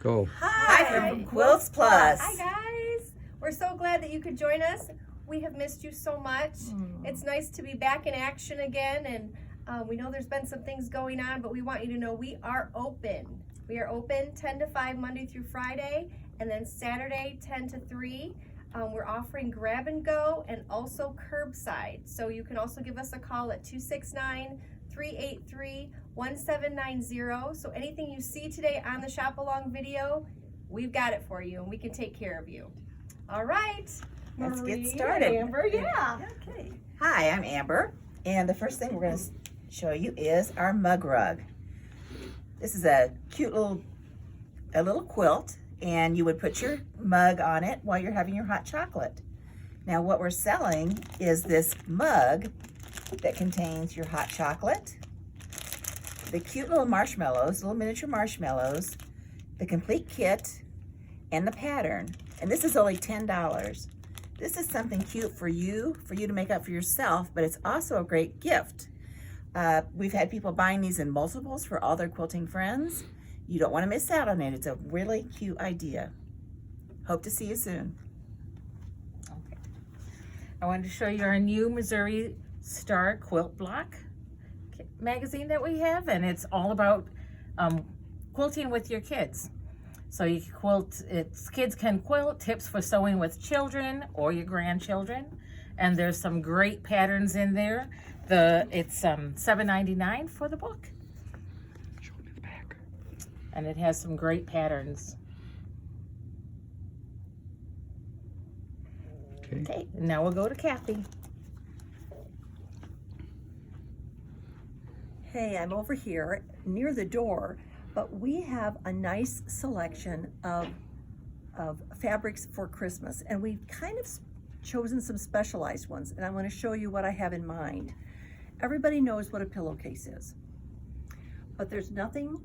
Go. Hi from Quilts Plus. Hi guys. We're so glad that you could join us. We have missed you so much. It's nice to be back in action again, and we know there's been some things going on, but we want you to know we are open. We are open 10 to 5 Monday through Friday, and then Saturday 10 to 3. We're offering grab and go and also curbside. So you can also give us a call at 269-383-1790. So anything you see today on the shop along video, we've got it for you and we can take care of you. All right. Let's Marie, get started. Amber, yeah. Okay. Hi, I'm Amber, and the first thing we're going to show you is our mug rug. This is a cute little quilt, and you would put your mug on it while you're having your hot chocolate. Now what we're selling is this mug that contains your hot chocolate, the cute little marshmallows, little miniature marshmallows, the complete kit, and the pattern. And this is only $10. This is something cute for you to make up for yourself, but it's also a great gift. We've had people buying these in multiples for all their quilting friends. You don't want to miss out on it. It's a really cute idea. Hope to see you soon. Okay. I wanted to show you our new Missouri Star quilt block magazine that we have, and it's all about quilting with your kids. So you can quilt, kids can quilt, tips for sewing with children or your grandchildren, and there's some great patterns in there. It's $7.99 for the book. Show me the back. And it has some great patterns. Okay, now we'll go to Kathy. Hey, I'm over here near the door, but we have a nice selection of fabrics for Christmas, and we've kind of chosen some specialized ones, and I want to show you what I have in mind. Everybody knows what a pillowcase is, but there's nothing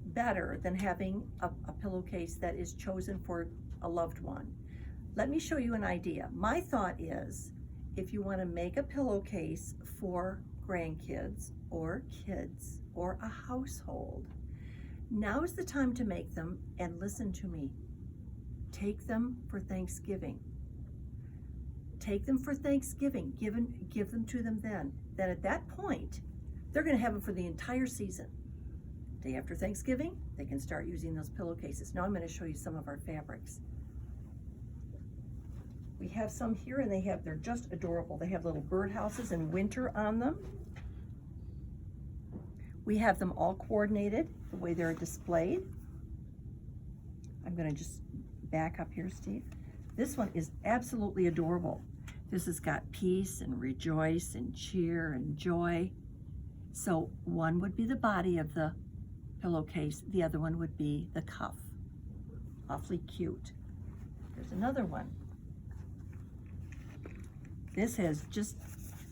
better than having a pillowcase that is chosen for a loved one. Let me show you an idea. My thought is, if you want to make a pillowcase for grandkids or kids or a household, now is the time to make them, and listen to me. Take them for Thanksgiving. Take them for Thanksgiving. Give them to them then. Then at that point, they're going to have them for the entire season. Day after Thanksgiving, they can start using those pillowcases. Now I'm going to show you some of our fabrics. We have some here, and they're just adorable. They have little birdhouses in winter on them. We have them all coordinated the way they're displayed. I'm going to just back up here, Steve. This one is absolutely adorable. This has got peace and rejoice and cheer and joy. So one would be the body of the pillowcase, the other one would be the cuff. Awfully cute. There's another one. This has just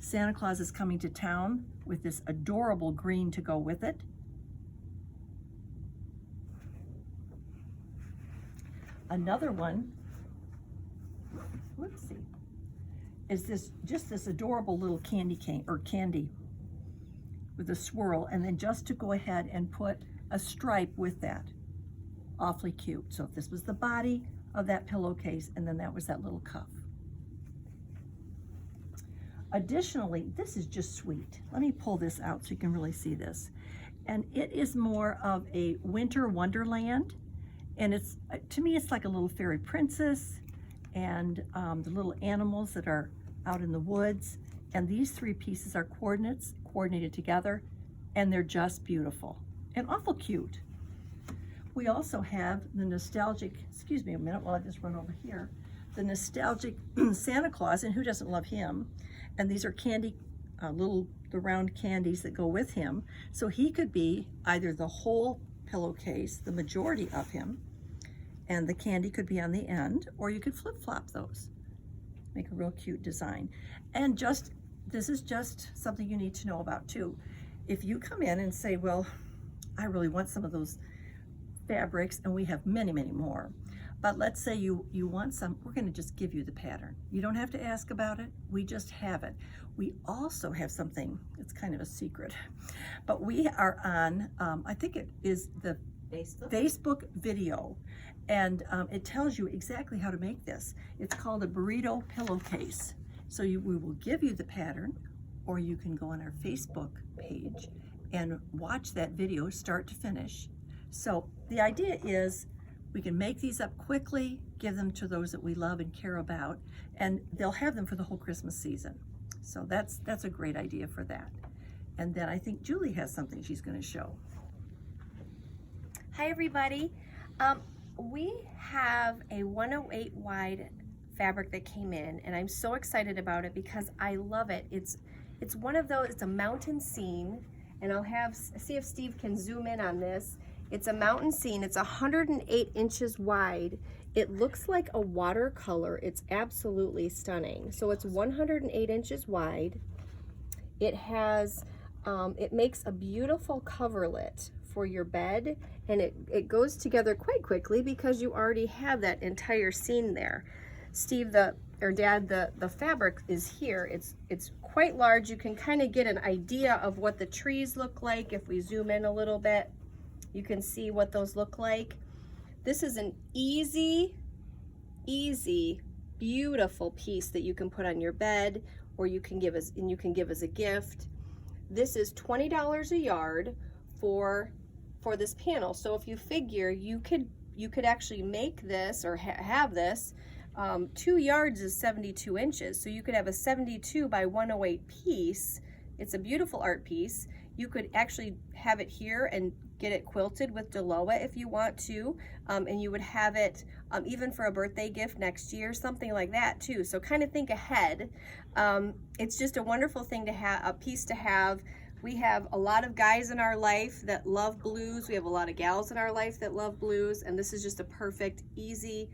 Santa Claus is coming to town with this adorable green to go with it. Another one, whoopsie, is this adorable little candy cane or candy with a swirl, and then just to go ahead and put a stripe with that. Awfully cute. So if this was the body of that pillowcase, and then that was that little cuff. Additionally, this is just sweet. Let me pull this out so you can really see this. And it is more of a winter wonderland. And it's, to me, it's like a little fairy princess and the little animals that are out in the woods. And these three pieces are coordinated together, and they're just beautiful and awful cute. We also have the nostalgic, excuse me a minute while I just run over here, the nostalgic Santa Claus, and who doesn't love him? And these are candy, the round candies that go with him. So he could be either the whole pillowcase, the majority of him, and the candy could be on the end, or you could flip-flop those. Make a real cute design. And this is just something you need to know about too. If you come in and say, well, I really want some of those fabrics, and we have many, many more. But let's say you want some, we're going to just give you the pattern. You don't have to ask about it. We just have it. We also have something, it's kind of a secret, but we are on, I think it is the Facebook video, and it tells you exactly how to make this. It's called a burrito pillowcase. So we will give you the pattern, or you can go on our Facebook page and watch that video start to finish. So the idea is we can make these up quickly, give them to those that we love and care about, and they'll have them for the whole Christmas season. So that's a great idea for that. And then I think Julie has something she's going to show. Hi everybody. We have a 108 wide fabric that came in, and I'm so excited about it because I love it. It's one of those, it's a mountain scene, and see if Steve can zoom in on this. It's a mountain scene. It's 108 inches wide. It looks like a watercolor. It's absolutely stunning. So it's 108 inches wide. It has, it makes a beautiful coverlet for your bed, and it goes together quite quickly because you already have that entire scene there. Steve, Dad, the fabric is here. It's quite large. You can kind of get an idea of what the trees look like. If we zoom in a little bit, you can see what those look like. This is an easy, beautiful piece that you can put on your bed, or you can give as a gift. This is $20 a yard for this panel. So if you figure you could actually make this or have this, 2 yards is 72 inches. So you could have a 72 by 108 piece. It's a beautiful art piece. You could actually have it here and get it quilted with DeLoa if you want to, and you would have it even for a birthday gift next year, something like that too. So kind of think ahead. It's just a wonderful thing to have, a piece to have. We have a lot of guys in our life that love blues. We have a lot of gals in our life that love blues, and this is just a perfect, easy,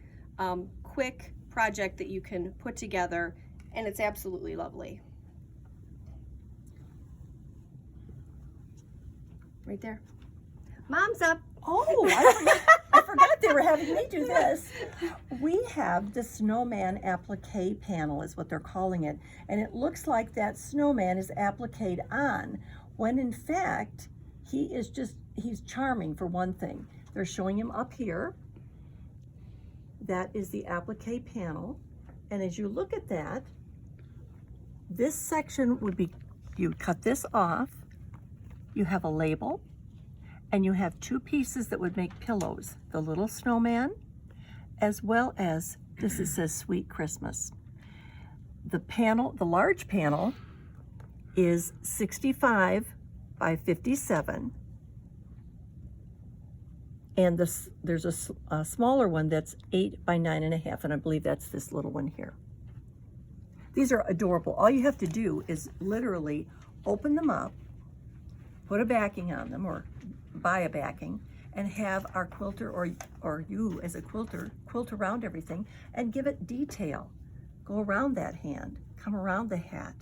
quick project that you can put together, and it's absolutely lovely. Right there. Mom's up. Oh, I forgot they were having me do this. We have the snowman applique panel is what they're calling it. And it looks like that snowman is appliqued on, when in fact, he's charming for one thing. They're showing him up here. That is the applique panel. And as you look at that, this section would be, you cut this off, you have a label, and you have 2 pieces that would make pillows, the little snowman, as well as this, it says Sweet Christmas. The panel, the large panel, is 65 by 57, and there's a smaller one that's 8 by 9.5, and I believe that's this little one here. These are adorable. All you have to do is literally open them up, put a backing on them, or buy a backing, and have our quilter or you as a quilter quilt around everything and give it detail. Go around that hand, come around the hat,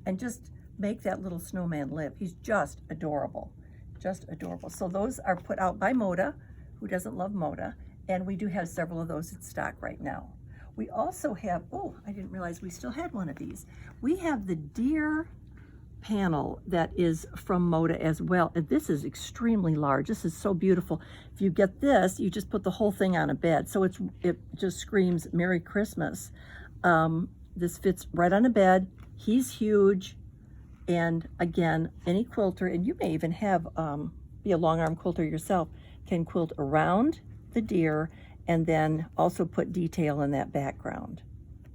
and just make that little snowman live. He's just adorable, just adorable. So those are put out by Moda. Who doesn't love Moda? And we do have several of those in stock right now. We also have, oh, I didn't realize we still had one of these. We have the deer panel that is from Moda as well. And this is extremely large. This is so beautiful. If you get this, you just put the whole thing on a bed. So it just screams Merry Christmas. This fits right on a bed. He's huge. And again, any quilter, and you may even have, be a long arm quilter yourself, can quilt around the deer and then also put detail in that background.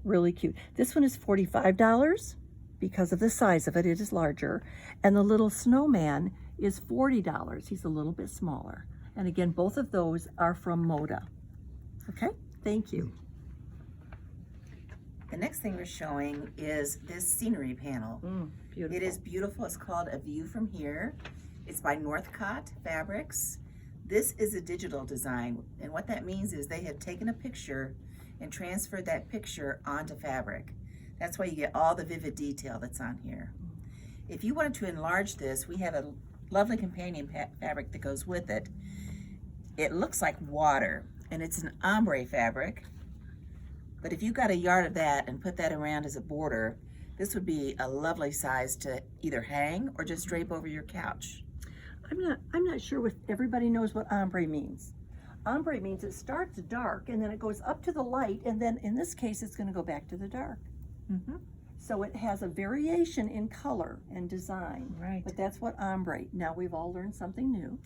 Really cute. This one is $45. Because of the size of it, it is larger. And the little snowman is $40. He's a little bit smaller. And again, both of those are from Moda. Okay, thank you. The next thing we're showing is this scenery panel. Beautiful. It is beautiful. It's called A View From Here. It's by Northcott Fabrics. This is a digital design, and what that means is they have taken a picture and transferred that picture onto fabric. That's why you get all the vivid detail that's on here. If you wanted to enlarge this, we have a lovely companion fabric that goes with it. It looks like water, and it's an ombre fabric. But if you got a yard of that and put that around as a border, this would be a lovely size to either hang or just drape over your couch. I'm not sure if everybody knows what ombre means. Ombre means it starts dark and then it goes up to the light, and then in this case it's going to go back to the dark. Mm-hmm. So it has a variation in color and design. Right. But that's what ombre. Now we've all learned something new.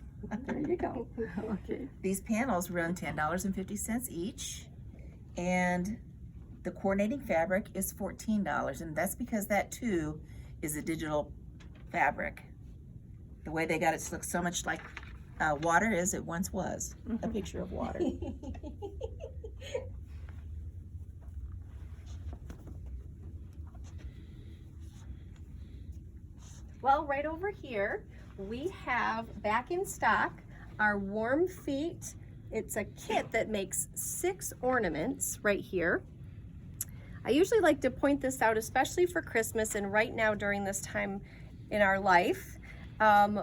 There you go. Okay. These panels run $10.50 each, and the coordinating fabric is $14, and that's because that too is a digital fabric. The way they got it to look so much like water as it once was, a picture of water. Well, right over here, we have back in stock our Warm Feet. It's a kit that makes 6 ornaments right here. I usually like to point this out, especially for Christmas and right now during this time in our life.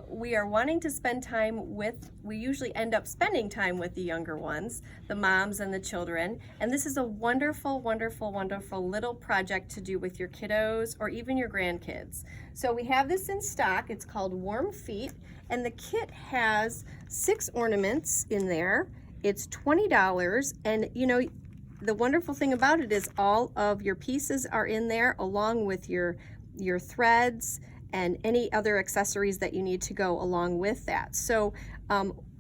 We are wanting to spend time with, we usually end up spending time with the younger ones, the moms and the children. And this is a wonderful, wonderful, wonderful little project to do with your kiddos or even your grandkids. So we have this in stock. It's called Warm Feet, and the kit has 6 ornaments in there. It's $20, and you know, the wonderful thing about it is all of your pieces are in there along with your threads and any other accessories that you need to go along with that. So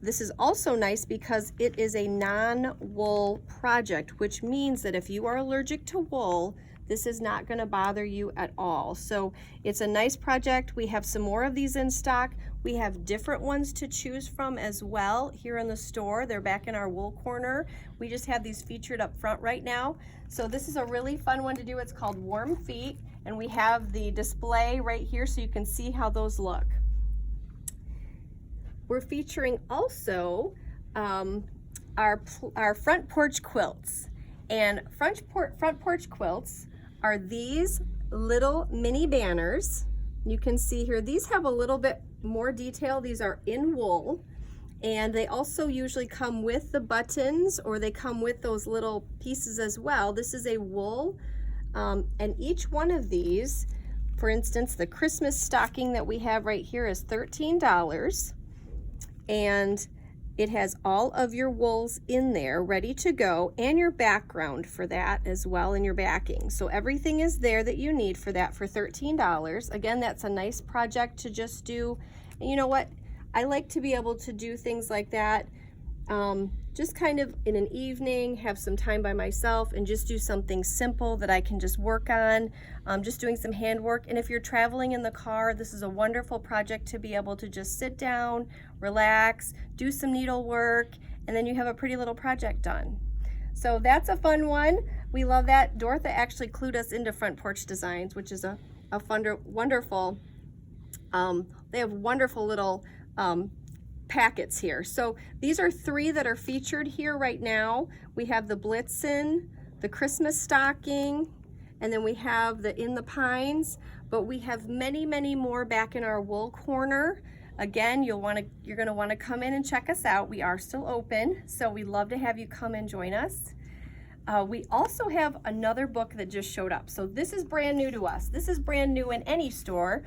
this is also nice because it is a non-wool project, which means that if you are allergic to wool, this is not going to bother you at all. So it's a nice project. We have some more of these in stock. We have different ones to choose from as well here in the store. They're back in our wool corner. We just have these featured up front right now. So this is a really fun one to do. It's called Warm Feet, and we have the display right here so you can see how those look. We're featuring also our front porch quilts. And front porch quilts are these little mini banners. You can see here, these have a little bit more detail. These are in wool, and they also usually come with the buttons, or they come with those little pieces as well. This is a wool, and each one of these, for instance, the Christmas stocking that we have right here is $13, and it has all of your wools in there ready to go, and your background for that as well, and your backing. So everything is there that you need for that for $13. Again, that's a nice project to just do. And you know what? I like to be able to do things like that just kind of in an evening, have some time by myself and just do something simple that I can just work on, just doing some handwork. And if you're traveling in the car, this is a wonderful project to be able to just sit down, relax, do some needlework, and then you have a pretty little project done. So that's a fun one. We love that. Dorotha actually clued us into Front Porch Designs, which is a wonderful, they have wonderful little packets here. So these are 3 that are featured here right now. We have the Blitzen, the Christmas stocking, and then we have the In the Pines, but we have many, many more back in our wool corner. Again, you're going to want to come in and check us out. We are still open, so we'd love to have you come and join us. We also have another book that just showed up. So this is brand new to us. This is brand new in any store.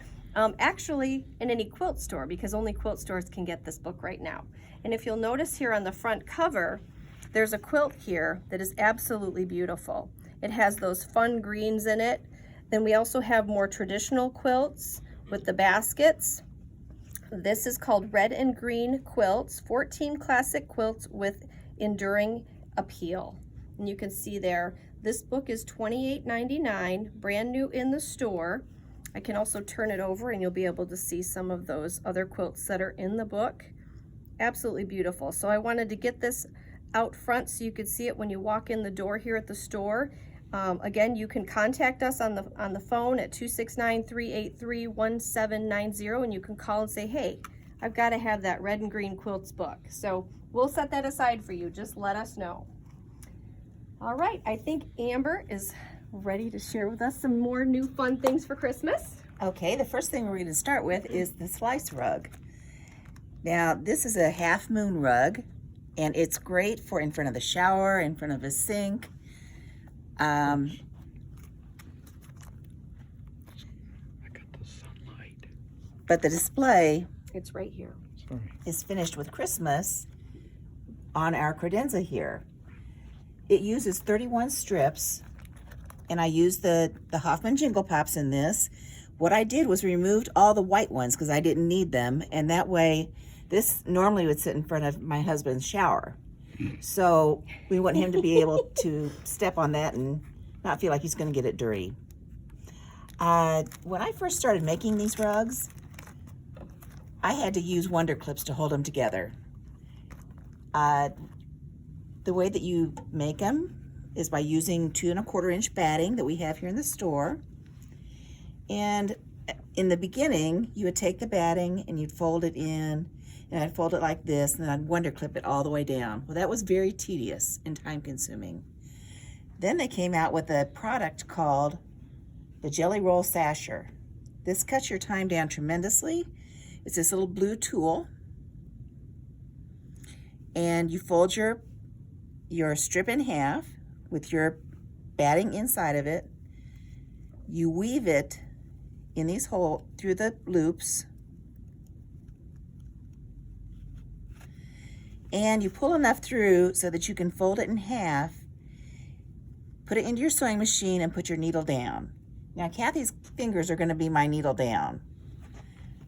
Actually in any quilt store, because only quilt stores can get this book right now. And if you'll notice here on the front cover, there's a quilt here that is absolutely beautiful. It has those fun greens in it. Then we also have more traditional quilts with the baskets. This is called Red and Green Quilts, 14 classic quilts with enduring appeal. And you can see there, this book is $28.99, brand new in the store. I can also turn it over and you'll be able to see some of those other quilts that are in the book. Absolutely beautiful. So I wanted to get this out front so you could see it when you walk in the door here at the store. Again, you can contact us on the phone at 269-383-1790, and you can call and say, hey, I've got to have that Red and Green Quilts book. So we'll set that aside for you. Just let us know. All right, I think Amber is ready to share with us some more new fun things for Christmas. Okay, the first thing we're going to start with is the slice rug. Now, this is a half moon rug, and it's great for in front of the shower, in front of a sink. I got the sunlight. But the display, It's right here. It's is finished with Christmas on our credenza here. It uses 31 strips, and I used the Hoffman Jingle Pops in this. What I did was removed all the white ones because I didn't need them, and that way this normally would sit in front of my husband's shower. So we want him to be able to step on that and not feel like he's going to get it dirty. When I first started making these rugs, I had to use Wonder Clips to hold them together. The way that you make them is by using 2 1/4 inch batting that we have here in the store. And in the beginning, you would take the batting and you'd fold it in, and I'd fold it like this, and then I'd Wonder Clip it all the way down. Well, that was very tedious and time consuming. Then they came out with a product called the Jelly Roll Sasher. This cuts your time down tremendously. It's this little blue tool, and you fold your strip in half with your batting inside of it. You weave it in these holes through the loops, and you pull enough through so that you can fold it in half, put it into your sewing machine, and put your needle down. Now Kathy's fingers are going to be my needle down.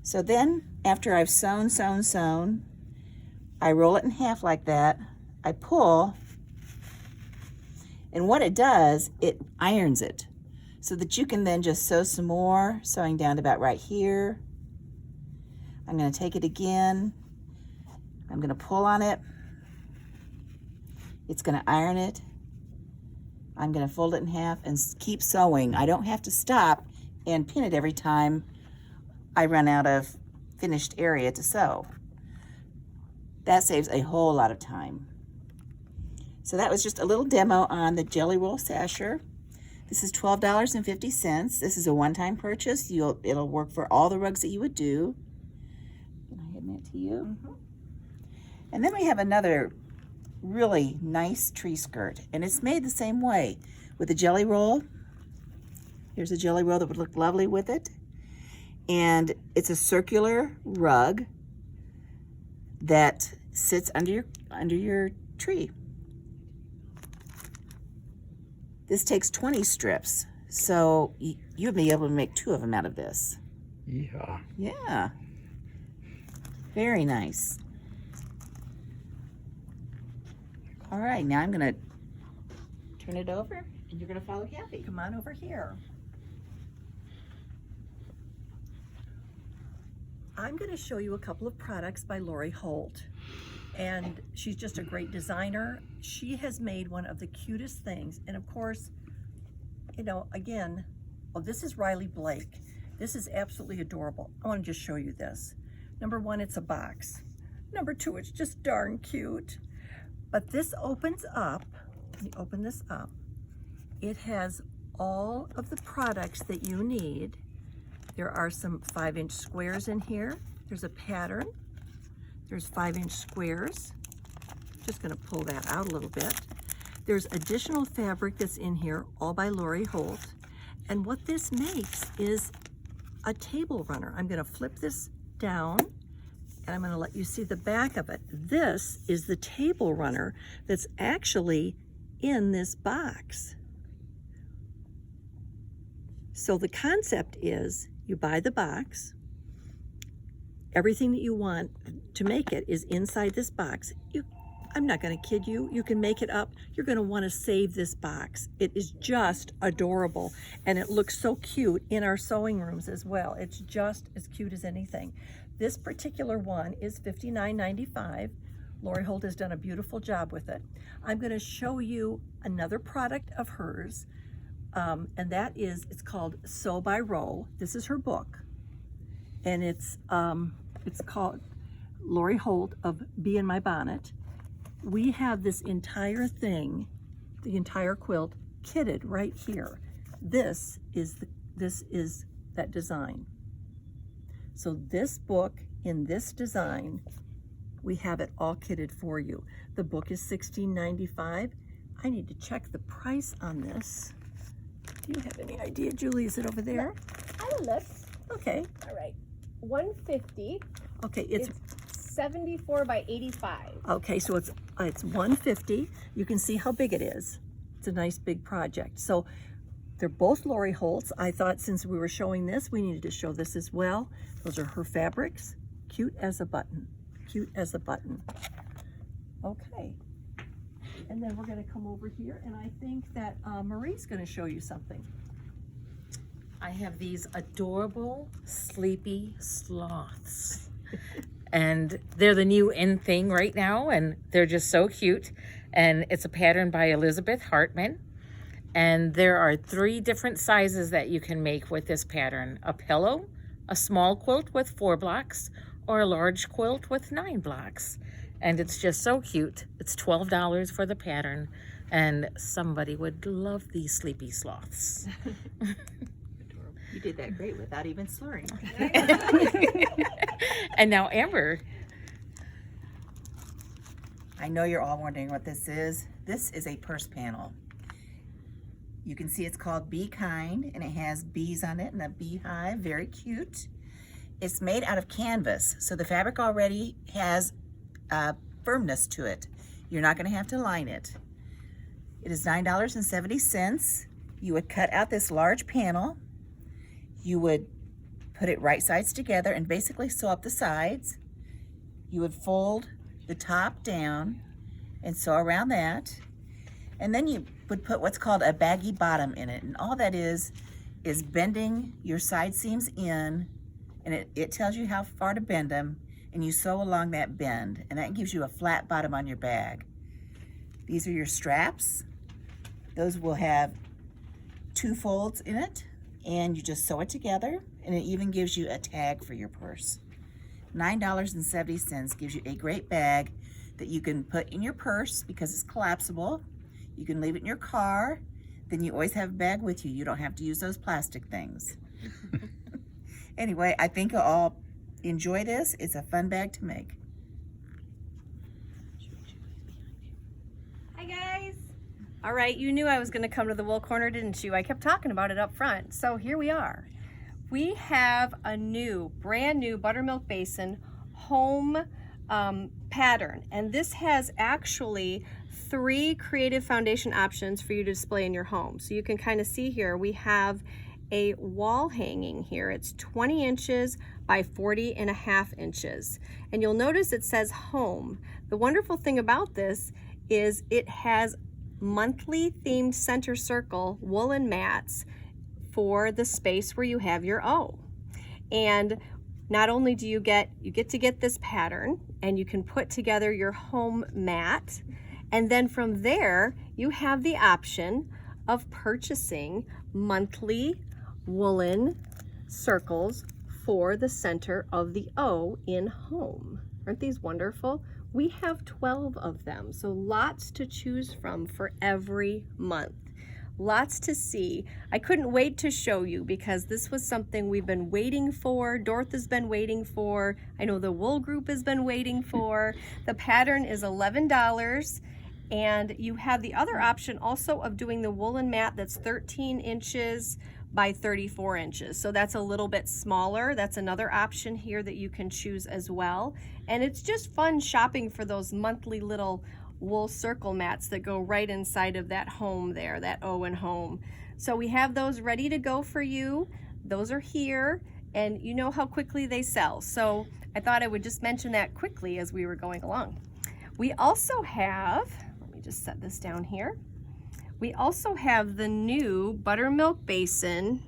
So then after I've sewn, I roll it in half like that. I pull, and what it does, it irons it so that you can then just sew some more, sewing down to about right here. I'm going to take it again. I'm going to pull on it. It's going to iron it. I'm going to fold it in half and keep sewing. I don't have to stop and pin it every time I run out of finished area to sew. That saves a whole lot of time. So that was just a little demo on the Jelly Roll Sasher. This is $12.50. This is a one-time purchase. It'll work for all the rugs that you would do. Can I hand that to you? And then we have another really nice tree skirt, and it's made the same way with a jelly roll. Here's a jelly roll that would look lovely with it. And it's a circular rug that sits under your tree. This takes 20 strips, so you'll be able to make 2 of them out of this. Yeah. Yeah. Very nice. All right, now I'm going to turn it over, and you're going to follow Kathy. Come on over here. I'm going to show you a couple of products by Lori Holt, and she's just a great designer. She has made one of the cutest things, and of course, you know, again, oh, this is Riley Blake. This is absolutely adorable. I want to just show you this. Number 1, it's a box. Number 2, it's just darn cute. But this opens up, let me open this up. It has all of the products that you need. There are some 5-inch squares in here. There's a pattern. There's 5-inch squares. Just gonna pull that out a little bit. There's additional fabric that's in here, all by Lori Holt. And what this makes is a table runner. I'm gonna flip this down, and I'm going to let you see the back of it. This is the table runner that's actually in this box. So the concept is you buy the box, everything that you want to make it is inside this box. I'm not going to kid you, you can make it up. You're going to want to save this box. It is just adorable, and it looks so cute in our sewing rooms as well. It's just as cute as anything. This particular one is $59.95. Lori Holt has done a beautiful job with it. I'm going to show you another product of hers, and that is, it's called Sew by Row. This is her book, and it's called Lori Holt of Bee in My Bonnet. We have this entire thing, the entire quilt, kitted right here. This is that design. So this book in this design, we have it all kitted for you. The book is $16.95. I need to check the price on this. Do you have any idea, Julie? Is it over there? I will look. Okay. All right. $150. Okay, it's 74 by 85. Okay, so it's 150. You can see how big it is. It's a nice big project. So they're both Lori Holt's. I thought since we were showing this, we needed to show this as well. Those are her fabrics. Cute as a button. Cute as a button. Okay. And then we're going to come over here, and I think that Marie's going to show you something. I have these adorable sleepy sloths. And they're the new in thing right now, and they're just so cute. And it's a pattern by Elizabeth Hartman. And there are 3 different sizes that you can make with this pattern: a pillow, a small quilt with 4 blocks, or a large quilt with 9 blocks. And it's just so cute. It's $12 for the pattern, and somebody would love these sleepy sloths. You did that great without even slurring. And now Amber. I know you're all wondering what this is. This is a purse panel. You can see it's called Be Kind, and it has bees on it and a beehive. Very cute. It's made out of canvas, so the fabric already has firmness to it. You're not going to have to line it. It is $9.70. You would cut out this large panel. You would put it right sides together and basically sew up the sides. You would fold the top down and sew around that. And then you would put what's called a baggy bottom in it. And all that is bending your side seams in, and it tells you how far to bend them, and you sew along that bend, and that gives you a flat bottom on your bag. These are your straps. Those will have 2 folds in it, and you just sew it together, and it even gives you a tag for your purse. $9.70 gives you a great bag that you can put in your purse because it's collapsible. You can leave it in your car. Then you always have a bag with you. You don't have to use those plastic things. Anyway, I think you'll all enjoy this. It's a fun bag to make. Hi guys. All right, you knew I was going to come to the wool corner, didn't you? I kept talking about it up front. So here we are. We have a brand new buttermilk basin home pattern, and this has actually 3 creative foundation options for you to display in your home. So you can kind of see here, we have a wall hanging here. It's 20 inches by 40.5 inches. And you'll notice it says home. The wonderful thing about this is it has monthly themed center circle woolen mats for the space where you have your O. And not only do you get to get this pattern, and you can put together your home mat, and then from there you have the option of purchasing monthly woolen circles for the center of the O in home. Aren't these wonderful? We have 12 of them, so lots to choose from for every month. Lots to see. I couldn't wait to show you because this was something we've been waiting for. Dorothy's been waiting for. I know the wool group has been waiting for. The pattern is $11, and you have the other option also of doing the woolen mat that's 13 inches by 34 inches. So that's a little bit smaller. That's another option here that you can choose as well. And it's just fun shopping for those monthly little wool circle mats that go right inside of that home there, that O in home. So we have those ready to go for you. Those are here, and you know how quickly they sell. So I thought I would just mention that quickly as we were going along. We also have, let me just set this down here. We also have the new Buttermilk Basin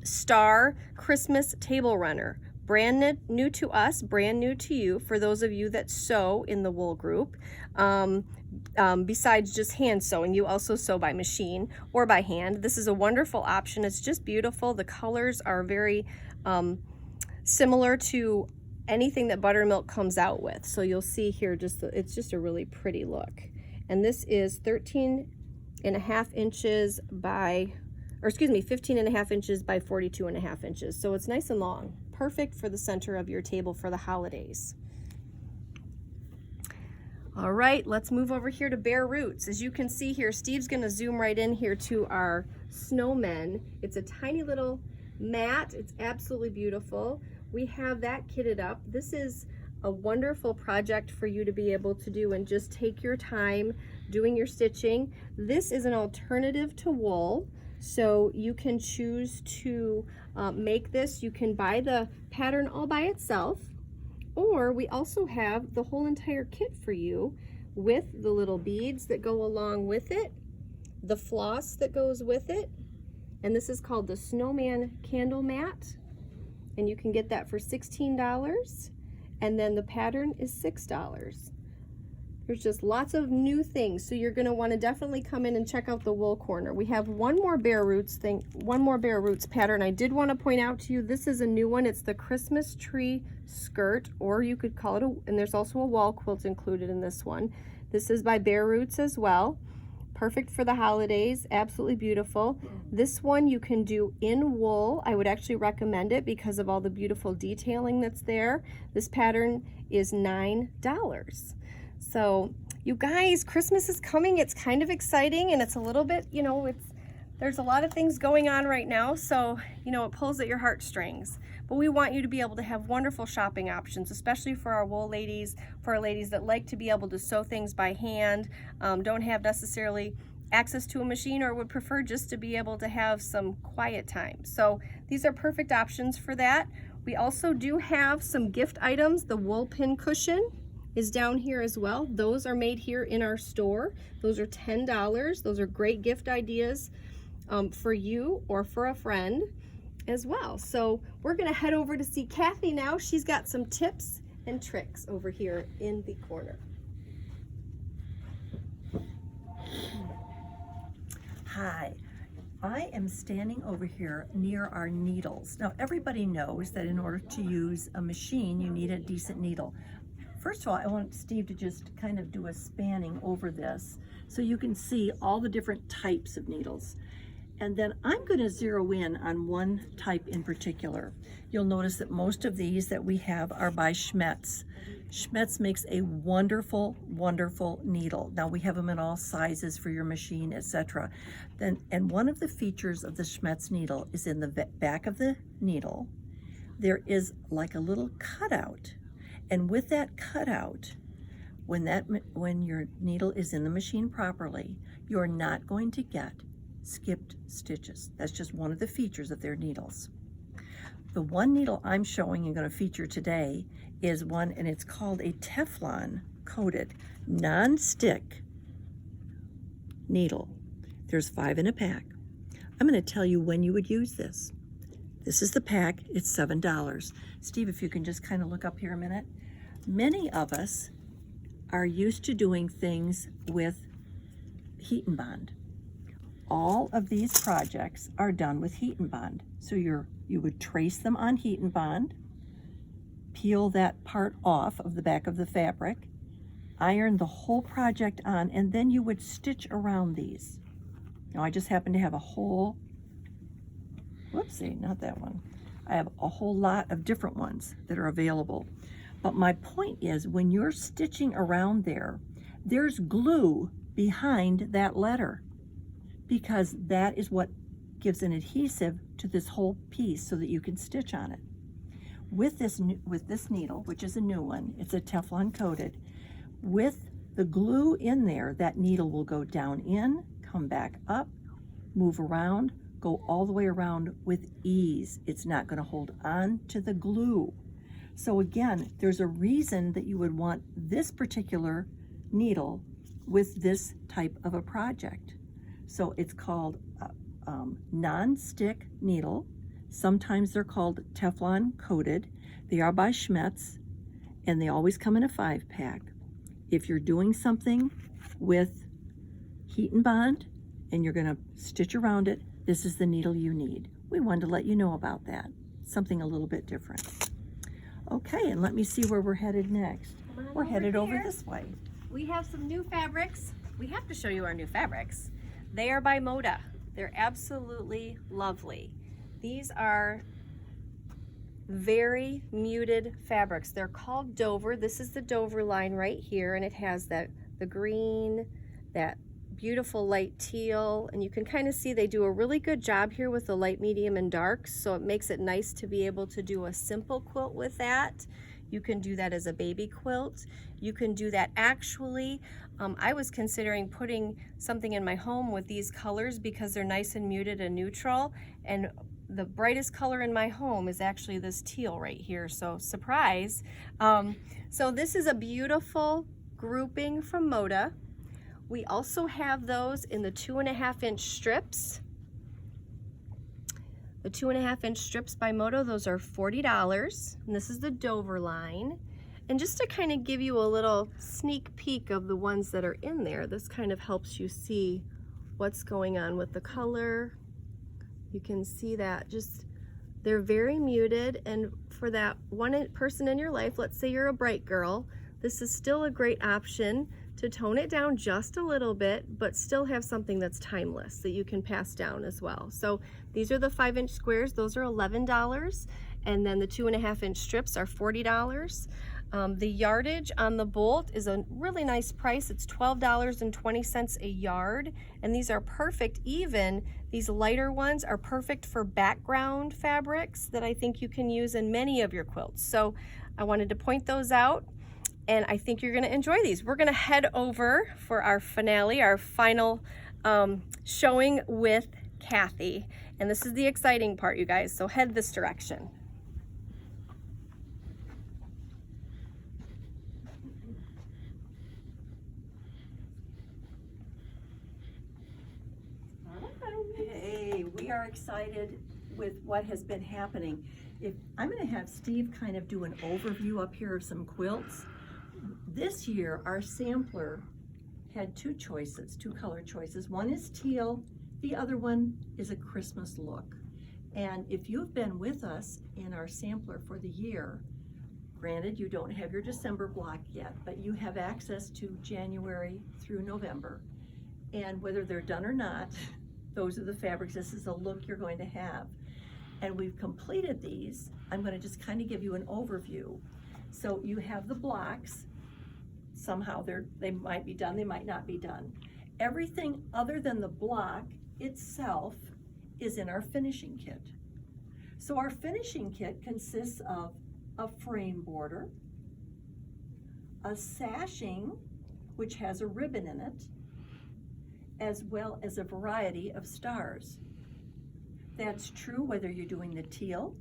Star Christmas Table Runner. Brand new to us, brand new to you, for those of you that sew in the wool group. Besides just hand sewing, you also sew by machine or by hand. This is a wonderful option. It's just beautiful. The colors are very similar to anything that Buttermilk comes out with. So you'll see here, it's just a really pretty look. And this is 13.5 inches by, or excuse me, 15.5 inches by 42.5 inches. So it's nice and long. Perfect for the center of your table for the holidays. All right, let's move over here to Bare Roots. As you can see here, Steve's gonna zoom right in here to our snowmen. It's a tiny little mat. It's absolutely beautiful. We have that kitted up. This is a wonderful project for you to be able to do and just take your time doing your stitching. This is an alternative to wool, so you can choose to make this. You can buy the pattern all by itself, or we also have the whole entire kit for you with the little beads that go along with it, the floss that goes with it, and this is called the Snowman Candle Mat, and you can get that for $16, and then the pattern is $6. There's just lots of new things, so you're going to want to definitely come in and check out the wool corner. We have one more bare roots pattern I did want to point out to you. This is a new one. It's the Christmas tree skirt, or you could call it and there's also a wall quilt included in this one. This is by Bare Roots as well. Perfect for the holidays, absolutely beautiful. This one you can do in wool. I would actually recommend it because of all the beautiful detailing that's there. This pattern is $9. So you guys, Christmas is coming. It's kind of exciting, and it's a little bit, you know, there's a lot of things going on right now, so you know, it pulls at your heartstrings. But we want you to be able to have wonderful shopping options, especially for our wool ladies, for our ladies that like to be able to sew things by hand, don't have necessarily access to a machine, or would prefer just to be able to have some quiet time. So these are perfect options for that. We also do have some gift items. The wool pin cushion is down here as well. Those are made here in our store. Those are $10. Those are great gift ideas for you or for a friend as well. So we're gonna head over to see Kathy now. She's got some tips and tricks over here in the corner. Hi, I am standing over here near our needles. Now everybody knows that in order to use a machine you need a decent needle. First of all, I want Steve to just kind of do a spanning over this so you can see all the different types of needles. And then I'm going to zero in on one type in particular. You'll notice that most of these that we have are by Schmetz. Schmetz makes a wonderful, wonderful needle. Now we have them in all sizes for your machine, etc. And one of the features of the Schmetz needle is in the back of the needle, there is like a little cutout. And with that cutout, when your needle is in the machine properly, you're not going to get skipped stitches. That's just one of the features of their needles. The one needle I'm showing and going to feature today is one, and it's called a Teflon coated non-stick needle. There's 5 in a pack. I'm going to tell you when you would use this. This is the pack. It's $7. Steve, if you can just kind of look up here a minute. Many of us are used to doing things with heat and bond. All of these projects are done with heat and bond. So you would trace them on heat and bond, peel that part off of the back of the fabric, iron the whole project on, and then you would stitch around these. Now I just happen to have a whole, whoopsie, not that one. I have a whole lot of different ones that are available. But my point is, when you're stitching around there, there's glue behind that letter, because that is what gives an adhesive to this whole piece so that you can stitch on it. With this needle, which is a new one, it's a Teflon coated, with the glue in there, that needle will go down in, come back up, move around, go all the way around with ease. It's not going to hold on to the glue. So again, there's a reason that you would want this particular needle with this type of a project. So it's called non-stick needle. Sometimes they're called Teflon coated. They are by Schmetz, and they always come in a 5-pack. If you're doing something with heat and bond and you're going to stitch around it, this is the needle you need. We wanted to let you know about that. Something a little bit different. Okay, and let me see where we're headed next. We're headed over this way. We have some new fabrics. We have to show you our new fabrics. They are by Moda. They're absolutely lovely. These are very muted fabrics. They're called Dover. This is the Dover line right here, and it has the green, that beautiful light teal, and you can kind of see they do a really good job here with the light, medium, and darks, so it makes it nice to be able to do a simple quilt with that. You can do that as a baby quilt. You can do that actually. I was considering putting something in my home with these colors because they're nice and muted and neutral. And the brightest color in my home is actually this teal right here. So surprise. So this is a beautiful grouping from Moda. We also have those in the 2.5-inch strips. The 2.5-inch strips by Moda, those are $40. And this is the Dover line. And just to kind of give you a little sneak peek of the ones that are in there, this kind of helps you see what's going on with the color. You can see that they're very muted, and for that one person in your life, let's say you're a bright girl, this is still a great option to tone it down just a little bit, but still have something that's timeless that you can pass down as well. So these are the 5-inch squares, those are $11, and then the 2.5-inch strips are $40. The yardage on the bolt is a really nice price. It's $12.20 a yard, and these are perfect. Even these lighter ones are perfect for background fabrics that I think you can use in many of your quilts. So I wanted to point those out, and I think you're going to enjoy these. We're going to head over for our finale, our final showing with Kathy, and this is the exciting part, you guys, so head this direction. Hey, we are excited with what has been happening. I'm going to have Steve kind of do an overview up here of some quilts. This year, our sampler had two color choices. One is teal, the other one is a Christmas look. And if you've been with us in our sampler for the year, granted you don't have your December block yet, but you have access to January through November. And whether they're done or not, those are the fabrics. This is the look you're going to have. And we've completed these. I'm going to just kind of give you an overview. So you have the blocks. Somehow they might be done, they might not be done. Everything other than the block itself is in our finishing kit. So our finishing kit consists of a frame border, a sashing, which has a ribbon in it, as well as a variety of stars. That's true whether you're doing the teal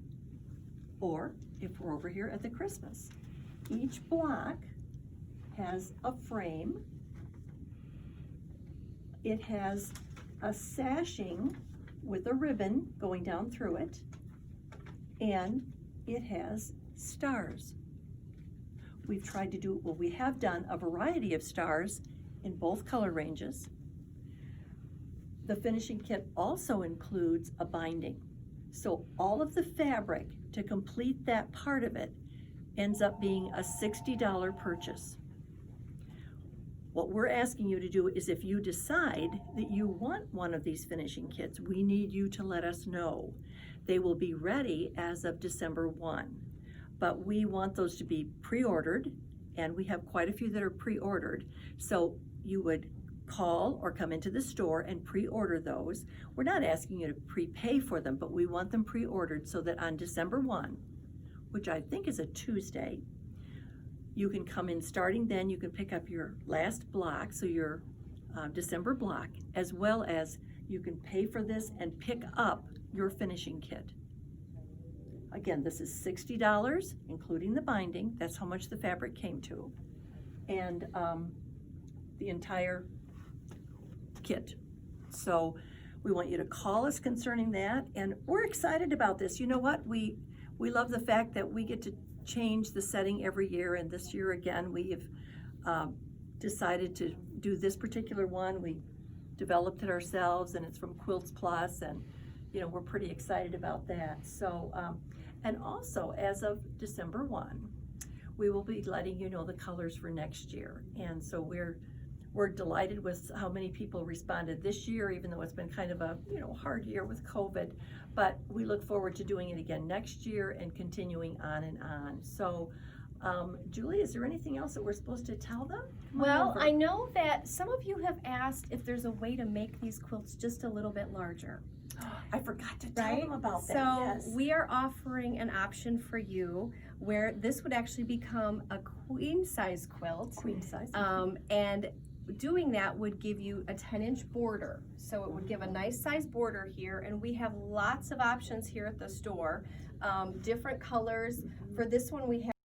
or if we're over here at the Christmas. Each block has a frame. It has a sashing with a ribbon going down through it, and it has stars. We have done a variety of stars in both color ranges. The finishing kit also includes a binding. So all of the fabric to complete that part of it ends up being a $60 purchase. What we're asking you to do is, if you decide that you want one of these finishing kits, we need you to let us know. They will be ready as of December 1, but we want those to be pre-ordered, and we have quite a few that are pre-ordered. So you would call or come into the store and pre-order those. We're not asking you to prepay for them, but we want them pre-ordered so that on December 1, which I think is a Tuesday, you can come in. Starting then, you can pick up your last block, so your December block, as well as you can pay for this and pick up your finishing kit. Again, this is $60, including the binding. That's how much the fabric came to. And the entire kit. So we want you to call us concerning that, and we're excited about this. You know what? We love the fact that we get to change the setting every year, and this year again we have decided to do this particular one. We developed it ourselves, and it's from Quilts Plus, and we're pretty excited about that. So and also, as of December 1, we will be letting you know the colors for next year. And so we're delighted with how many people responded this year, even though it's been kind of a hard year with COVID. But we look forward to doing it again next year and continuing on and on. So, Julie, is there anything else that we're supposed to tell them? Well, I know that some of you have asked if there's a way to make these quilts just a little bit larger. I forgot to tell Right? them about that. So Yes. we are offering an option for you where this would actually become a queen size quilt. Queen size. And doing that would give you a 10-inch border. So it would give a nice size border here, and we have lots of options here at the store. Different colors. For this one we have